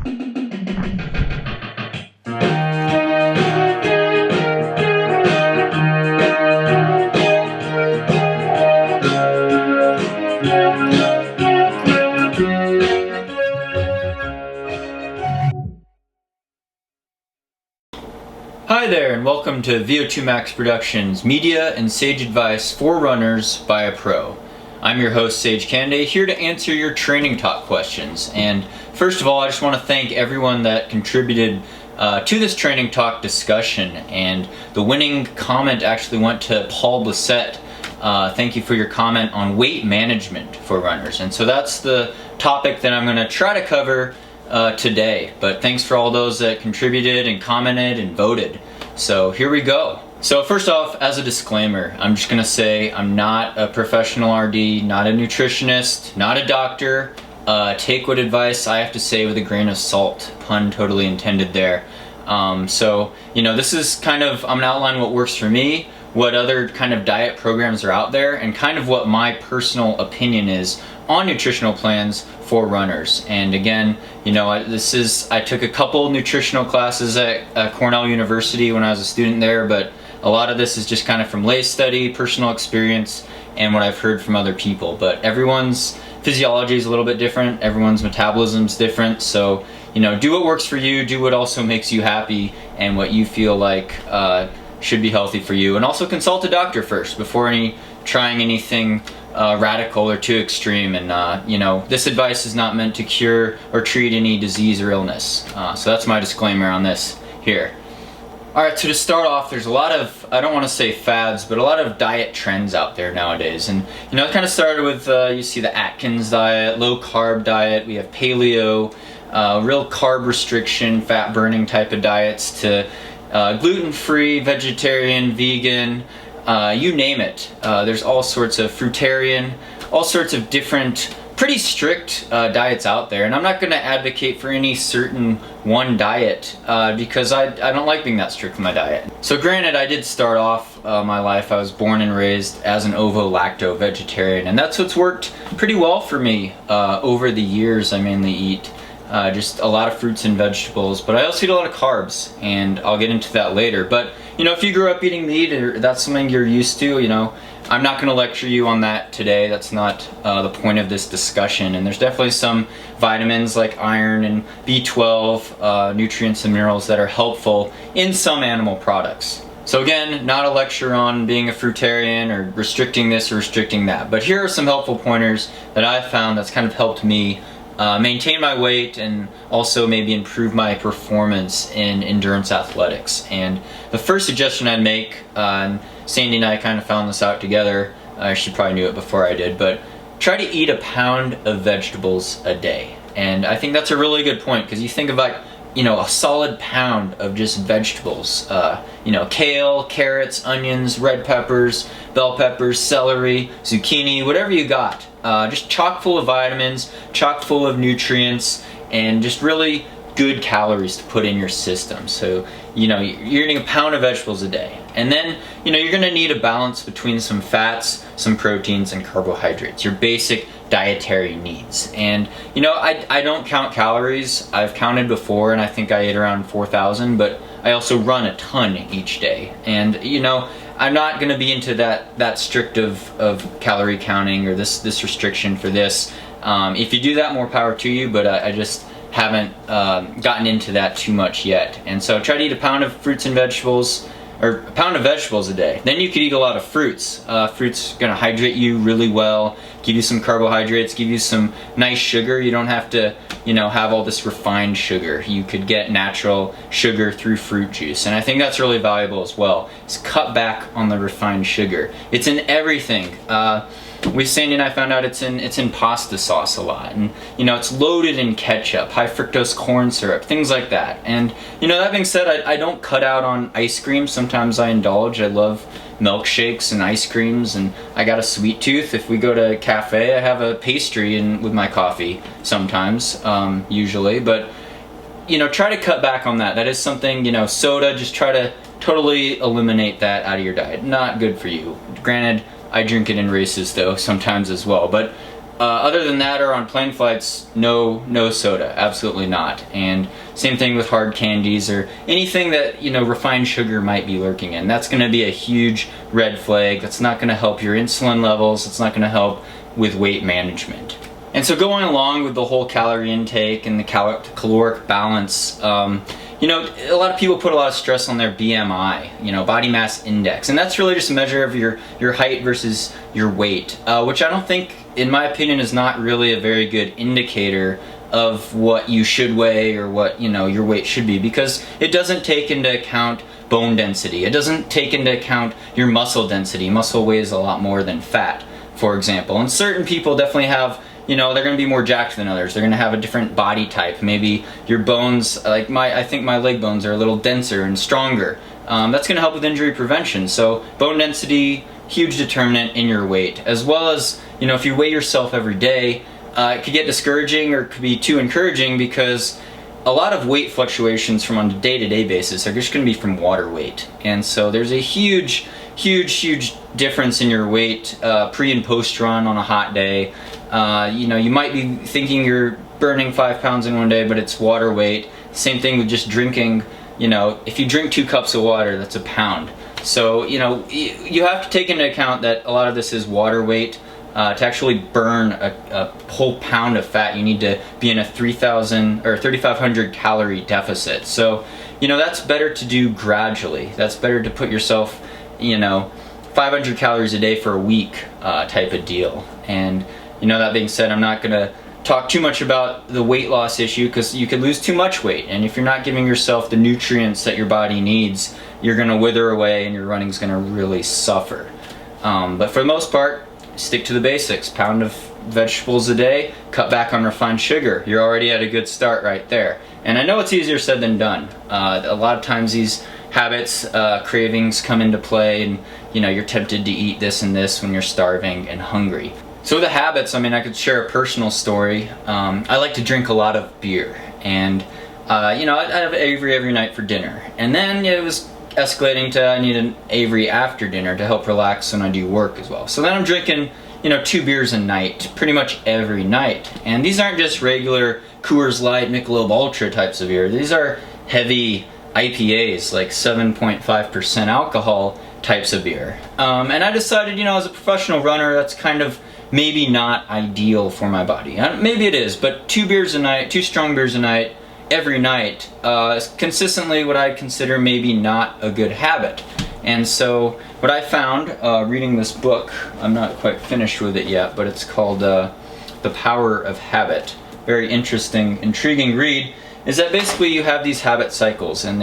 Hi there, and welcome to VO2 Max Productions Media and Sage Advice for Runners by a Pro. I'm your host, Sage Canday, here to answer your training talk questions. And first of all, I just want to thank everyone that contributed to this training talk discussion. And the winning comment actually went to Paul Blissett. Thank you for your comment on weight management for runners. And so that's the topic that I'm going to try to cover today, but thanks for all those that contributed and commented and voted. So here we go. So first off, as a disclaimer, I'm just gonna say I'm not a professional RD, not a nutritionist, not a doctor. Take what advice I have to say with a grain of salt, pun totally intended there. So, you know, this is kind of, I'm gonna outline what works for me, what other kind of diet programs are out there, and kind of what my personal opinion is on nutritional plans for runners. And again, you know, I took a couple nutritional classes at Cornell University when I was a student there, but a lot of this is just kind of from lay study, personal experience, and what I've heard from other people. But everyone's physiology is a little bit different, everyone's metabolism's different, so, you know, do what works for you, do what also makes you happy, and what you feel like should be healthy for you. And also consult a doctor first before trying anything radical or too extreme. And you know, this advice is not meant to cure or treat any disease or illness. So that's my disclaimer on this here. Alright, so to start off, there's a lot of, I don't want to say fads, but a lot of diet trends out there nowadays. And you know, it kind of started with, you see the Atkins diet, low carb diet, we have paleo, real carb restriction, fat burning type of diets, to gluten-free, vegetarian, vegan, you name it. There's all sorts of fruitarian, all sorts of different, pretty strict diets out there. And I'm not going to advocate for any certain one diet because I don't like being that strict with my diet. So granted, I did start off my life, I was born and raised as an ovo-lacto vegetarian, and that's what's worked pretty well for me over the years. I mainly eat just a lot of fruits and vegetables, but I also eat a lot of carbs, and I'll get into that later. But you know, if you grew up eating meat or that's something you're used to, you know, I'm not going to lecture you on that today. That's not the point of this discussion. And there's definitely some vitamins like iron and B12, nutrients and minerals that are helpful in some animal products. So again, not a lecture on being a fruitarian or restricting this or restricting that, but here are some helpful pointers that I've found that's kind of helped me maintain my weight and also maybe improve my performance in endurance athletics. And the first suggestion I'd make, Sandy and I kind of found this out together, she probably knew it before I did, but try to eat a pound of vegetables a day. And I think that's a really good point, because you think about, you know, a solid pound of just vegetables, you know, kale, carrots, onions, red peppers, bell peppers, celery, zucchini, whatever you got. Just chock full of vitamins, chock full of nutrients, and just really good calories to put in your system. So, you know, you're eating a pound of vegetables a day. And then, you know, you're going to need a balance between some fats, some proteins, and carbohydrates, your basic dietary needs. And, you know, I don't count calories. I've counted before, and I think I ate around 4,000, but I also run a ton each day. And, you know, I'm not going to be into that strict of calorie counting or this restriction for this. If you do that, more power to you, but I just haven't gotten into that too much yet. And so try to eat a pound of fruits and vegetables, or a pound of vegetables a day. Then you could eat a lot of fruits. Fruit's gonna hydrate you really well, give you some carbohydrates, give you some nice sugar. You don't have to, you know, have all this refined sugar. You could get natural sugar through fruit juice. And I think that's really valuable as well, is cut back on the refined sugar. It's in everything. With Sandy and I found out it's in pasta sauce a lot, and you know, it's loaded in ketchup, high fructose corn syrup, things like that. And you know, that being said, I don't cut out on ice cream. Sometimes I indulge. I love milkshakes and ice creams, and I got a sweet tooth. If we go to a cafe, I have a pastry with my coffee sometimes, usually. But you know, try to cut back on that. That is something, you know, soda, just try to totally eliminate that out of your diet. Not good for you. Granted, I drink it in races though, sometimes as well. But Other than that, or on plane flights, no soda, absolutely not. And same thing with hard candies or anything that, you know, refined sugar might be lurking in. That's going to be a huge red flag. That's not going to help your insulin levels. It's not going to help with weight management. And so going along with the whole calorie intake and the caloric balance, you know, a lot of people put a lot of stress on their BMI, you know, body mass index, and that's really just a measure of your height versus your weight, which I don't think, in my opinion, is not really a very good indicator of what you should weigh or what, you know, your weight should be, because it doesn't take into account bone density. It doesn't take into account your muscle density. Muscle weighs a lot more than fat, for example, and certain people definitely have, you know, they're going to be more jacked than others. They're going to have a different body type. Maybe your bones, like I think my leg bones are a little denser and stronger. That's going to help with injury prevention. So bone density, huge determinant in your weight, as well as, you know, if you weigh yourself every day, it could get discouraging or it could be too encouraging, because a lot of weight fluctuations from on a day-to-day basis are just going to be from water weight. And so there's a huge difference in your weight pre and post run on a hot day. You know, you might be thinking you're burning 5 pounds in one day, but it's water weight. Same thing with just drinking. You know, if you drink 2 cups of water, that's a pound. So, you know, you have to take into account that a lot of this is water weight. To actually burn a whole pound of fat, you need to be in a 3,000 or 3,500 calorie deficit. So, you know, that's better to do gradually. That's better to put yourself, you know, 500 calories a day for a week type of deal. And, you know, that being said, I'm not going to talk too much about the weight loss issue, because you could lose too much weight. And if you're not giving yourself the nutrients that your body needs, you're going to wither away and your running's going to really suffer. But for the most part, stick to the basics. Pound of vegetables a day, cut back on refined sugar. You're already at a good start right there. And I know it's easier said than done. A lot of times these habits, cravings come into play, and, you know, you're tempted to eat this and this when you're starving and hungry. So the habits, I mean, I could share a personal story. I like to drink a lot of beer, and you know, I'd have Avery every night for dinner, and then it was escalating to I need an Avery after dinner to help relax when I do work as well. So then I'm drinking, you know, 2 beers a night, pretty much every night. And these aren't just regular Coors Light, Michelob Ultra types of beer. These are heavy IPAs, like 7.5% alcohol types of beer. And I decided, you know, as a professional runner, that's kind of maybe not ideal for my body. Maybe it is, but 2 beers a night, 2 strong beers a night, every night, is consistently what I consider maybe not a good habit. And so what I found reading this book, I'm not quite finished with it yet, but it's called The Power of Habit. Very interesting, intriguing read, is that basically you have these habit cycles, and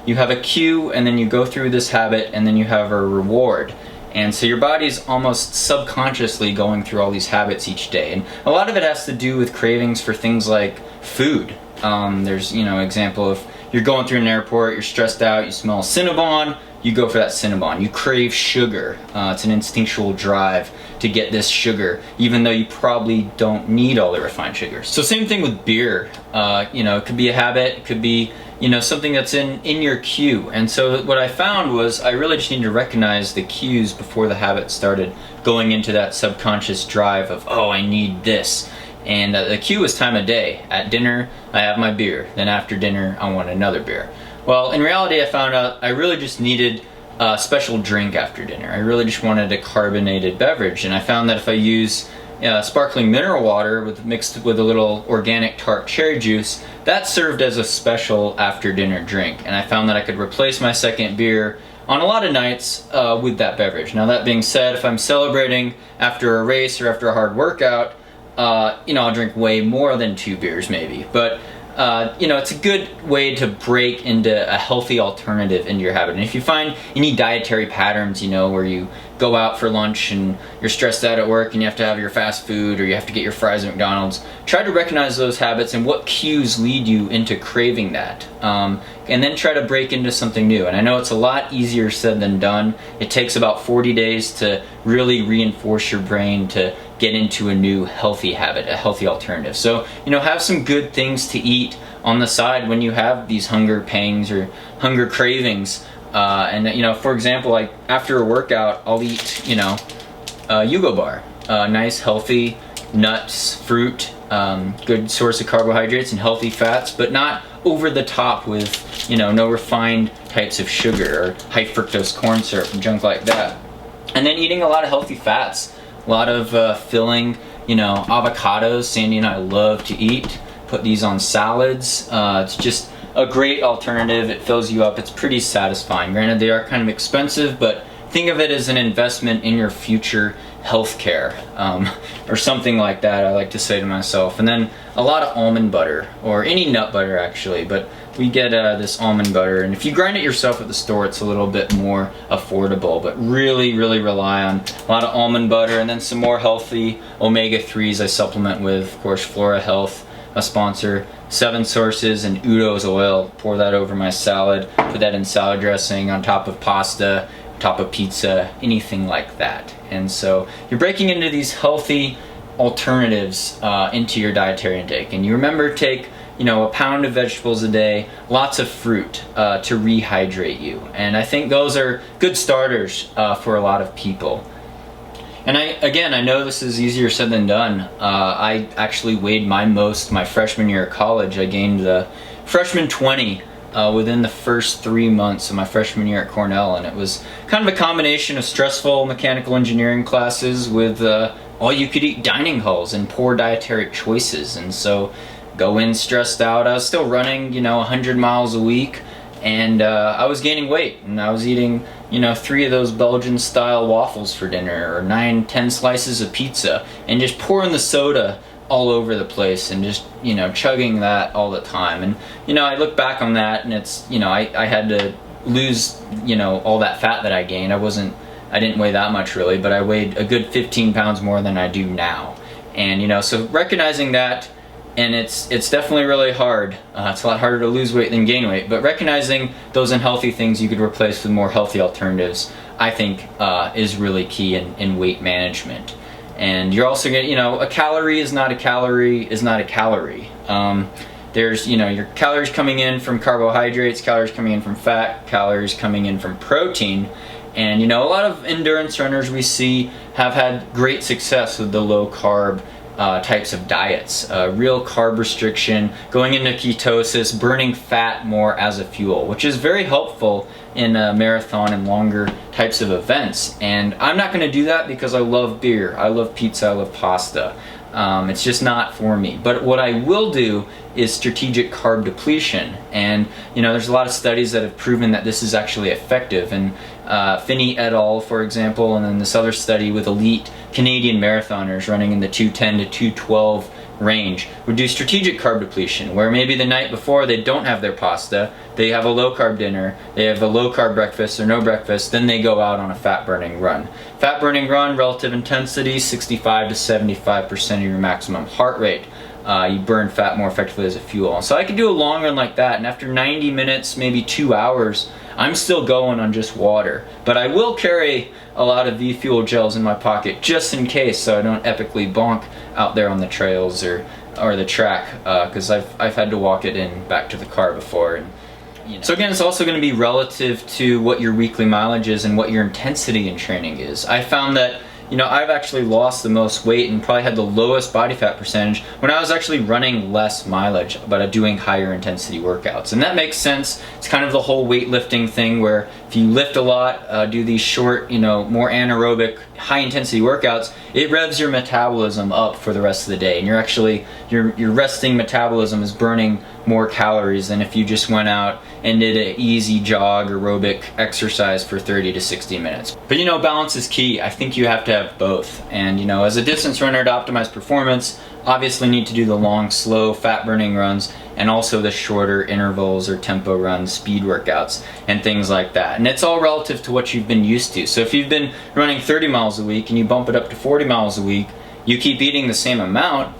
you have a cue, and then you go through this habit, and then you have a reward. And so your body's almost subconsciously going through all these habits each day. And a lot of it has to do with cravings for things like food. There's, you know, example of you're going through an airport, you're stressed out, you smell Cinnabon, you go for that Cinnabon. You crave sugar. It's an instinctual drive to get this sugar, even though you probably don't need all the refined sugars. So same thing with beer. You know, it could be a habit, it could be, you know, something that's in your cue. And so what I found was I really just need to recognize the cues before the habit started going into that subconscious drive of, oh, I need this. And the cue is time of day. At dinner, I have my beer. Then after dinner, I want another beer. Well, in reality, I found out I really just needed a special drink after dinner. I really just wanted a carbonated beverage. And I found that if I use sparkling mineral water mixed with a little organic tart cherry juice, that served as a special after dinner drink. And I found that I could replace my second beer on a lot of nights with that beverage. Now, that being said, if I'm celebrating after a race or after a hard workout, you know, I'll drink way more than 2 beers maybe. But you know, it's a good way to break into a healthy alternative into your habit. And if you find any dietary patterns, you know, where you go out for lunch and you're stressed out at work and you have to have your fast food or you have to get your fries at McDonald's, try to recognize those habits and what cues lead you into craving that. And then try to break into something new. And I know it's a lot easier said than done. It takes about 40 days to really reinforce your brain to get into a new healthy habit, a healthy alternative. So, you know, have some good things to eat on the side when you have these hunger pangs or hunger cravings. And, you know, for example, like after a workout, I'll eat, you know, a Yugo bar, a nice, healthy, nuts, fruit, good source of carbohydrates and healthy fats, but not over the top with, no refined types of sugar or high fructose corn syrup and junk like that. And then eating a lot of healthy fats, a lot of filling, avocados. Sandy and I love to eat. Put these on salads. It's just a great alternative. It fills you up. It's pretty satisfying. Granted, they are kind of expensive, but think of it as an investment in your future health care, or something like that, I like to say to myself. And then a lot of almond butter, or any nut butter actually, but we get this almond butter, and if you grind it yourself at the store, it's a little bit more affordable, but really rely on a lot of almond butter, and then some more healthy omega-3s I supplement with, of course, Flora Health, a sponsor, 7 Sources, and Udo's oil. Pour that over my salad, put that in salad dressing, on top of pasta, top of pizza, anything like that. And so you're breaking into these healthy alternatives into your dietary intake. And you remember, take a pound of vegetables a day, lots of fruit to rehydrate you. And I think those are good starters for a lot of people. And I know this is easier said than done. I actually weighed my freshman year of college. I gained the freshman 20 within the first 3 months of my freshman year at Cornell, and it was kind of a combination of stressful mechanical engineering classes with all-you-could-eat dining halls and poor dietary choices. And so go in stressed out. I was still running 100 miles a week, and I was gaining weight, and I was eating 3 of those Belgian style waffles for dinner, or 9-10 slices of pizza, and just pouring the soda all over the place, and just chugging that all the time. And I look back on that, and it's I had to lose all that fat that I gained. I didn't weigh that much really, but I weighed a good 15 pounds more than I do now. And so recognizing that, and it's definitely really hard. It's a lot harder to lose weight than gain weight, but recognizing those unhealthy things you could replace with more healthy alternatives, I think is really key in weight management. And you're also going to, a calorie is not a calorie is not a calorie. There's, your calories coming in from carbohydrates, calories coming in from fat, calories coming in from protein. And, a lot of endurance runners we see have had great success with the low carb types of diets, real carb restriction, going into ketosis, burning fat more as a fuel, which is very helpful in a marathon and longer types of events. And I'm not going to do that because I love beer, I love pizza, I love pasta. It's just not for me. But what I will do is strategic carb depletion. And there's a lot of studies that have proven that this is actually effective. And Finney et al., for example, and then this other study with elite Canadian marathoners running in the 210 to 212 range would do strategic carb depletion, where maybe the night before they don't have their pasta, they have a low carb dinner, they have a low carb breakfast or no breakfast, then they go out on a fat burning run. Fat burning run, relative intensity, 65 to 75% of your maximum heart rate. You burn fat more effectively as a fuel. So I could do a long run like that, and after 90 minutes, maybe 2 hours, I'm still going on just water. But I will carry a lot of V-Fuel gels in my pocket just in case, so I don't epically bonk out there on the trails or the track, because I've had to walk it in back to the car before. And, So again, it's also going to be relative to what your weekly mileage is and what your intensity in training is. I found that I've actually lost the most weight and probably had the lowest body fat percentage when I was actually running less mileage but doing higher intensity workouts. And that makes sense. It's kind of the whole weightlifting thing, where if you lift a lot, do these short, more anaerobic, high intensity workouts, it revs your metabolism up for the rest of the day. And you're actually, your resting metabolism is burning more calories than if you just went out and did an easy jog aerobic exercise for 30 to 60 minutes. But balance is key. I think you have to have both. And as a distance runner, to optimize performance, obviously need to do the long, slow, fat burning runs, and also the shorter intervals or tempo runs, speed workouts, and things like that. And it's all relative to what you've been used to. So if you've been running 30 miles a week and you bump it up to 40 miles a week, you keep eating the same amount,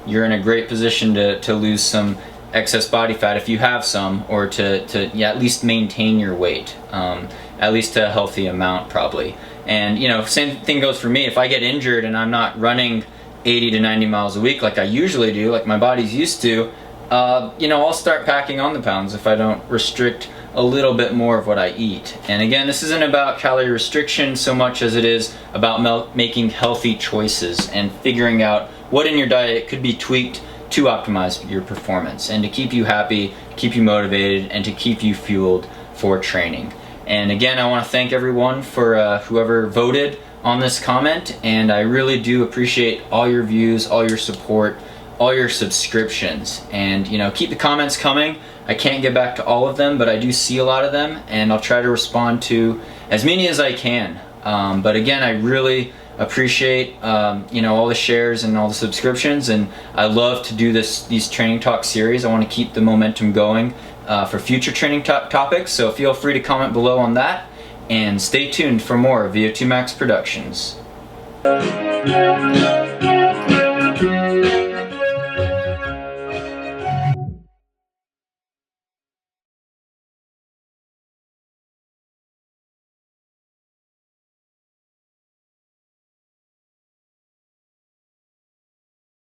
you're in a great position to lose some excess body fat if you have some, or to at least maintain your weight, at least to a healthy amount probably. And same thing goes for me. If I get injured and I'm not running 80 to 90 miles a week like I usually do, like my body's used to, I'll start packing on the pounds if I don't restrict a little bit more of what I eat. And again, this isn't about calorie restriction so much as it is about making healthy choices and figuring out what in your diet could be tweaked to optimize your performance and to keep you happy, keep you motivated, and to keep you fueled for training. And again, I want to thank everyone for whoever voted on this comment, and I really do appreciate all your views, all your support, all your subscriptions. And keep the comments coming. I can't get back to all of them, but I do see a lot of them, and I'll try to respond to as many as I can. But again, I really appreciate all the shares and all the subscriptions, and I love to do these training talk series. I want to keep the momentum going for future training topics, so feel free to comment below on that, and stay tuned for more VO2 Max Productions.